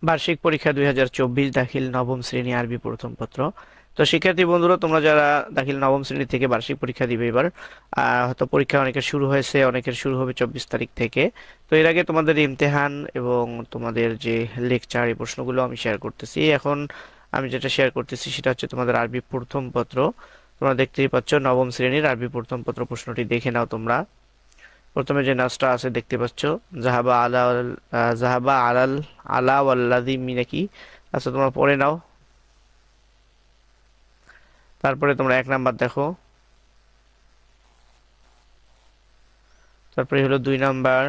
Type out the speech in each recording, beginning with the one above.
বার্ষিক পরীক্ষা 2024 দাখিল নবম শ্রেণী আরবি প্রথম পত্র। তো শিক্ষার্থী বন্ধুরা, তোমরা যারা দাখিল নবম শ্রেণী থেকে বার্ষিক পরীক্ষা দিবে এবার, হয়তো পরীক্ষা অনেকের শুরু হয়েছে, অনেকের শুরু হবে 24 তারিখ থেকে। তো এর আগে তোমাদের ইমতেহান এবং তোমাদের যে লেকচার, এই প্রশ্নগুলো আমি শেয়ার করতেছি এখন। আমি যেটা শেয়ার করতেছি সেটা হচ্ছে তোমাদের আরবি প্রথম পত্র। তোমরা দেখতেই পাচ্ছ নবম শ্রেণীর আরবি প্রথম পত্র, প্রশ্নটি দেখে নাও তোমরা। প্রথমে যে নাচটা আছে দেখতে পাচ্ছ, জাহাবা আলা, জাহাবা আলাল, আলা ওয়াল্লাযী মিনাকি। আচ্ছা, তোমরা পড়ে নাও। তারপরে তোমরা 1 নাম্বার দেখো। তারপরে হলো 2 নাম্বার।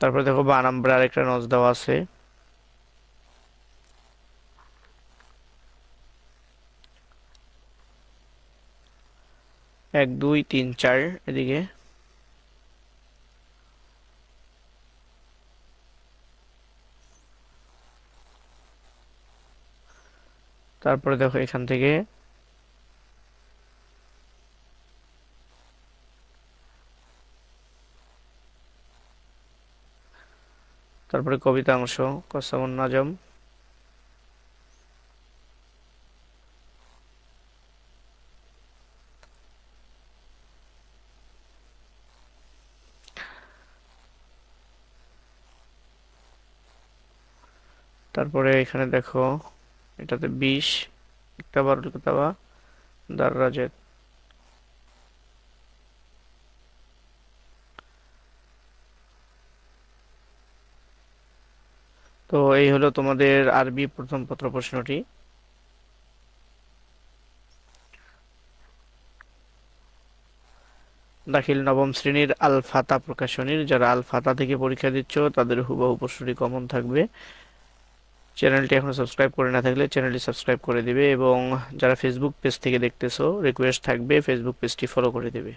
তারপরে দেখো 12 নাম্বার আরেকটা নজ দেওয়া আছে। 1 2 3 4 এদিকে। তারপরে দেখো এখান থেকে। তারপরে কবিতা অংশ, কসামুন নাজম। তারপরে এখানে দেখো, এটাতে 20 কিতাবা কিতাবা দাররাজাত। তো এই হলো তোমাদের আরবি প্রথম পত্র প্রশ্নটি। দাখিল নবম শ্রেণীর আল ফাতা প্রকাশনীর। যারা আল ফাতা থেকে পরীক্ষা দিচ্ছ তাদের হুবহু প্রশ্নটি কমন থাকবে। চ্যানেলটি এখনো সাবস্ক্রাইব করে না থাকলে চ্যানেলটি সাবস্ক্রাইব করে দিবে, এবং যারা ফেসবুক পেজ থেকে দেখতেছো রিকোয়েস্ট থাকবে ফেসবুক পেজটি ফলো করে দিবে।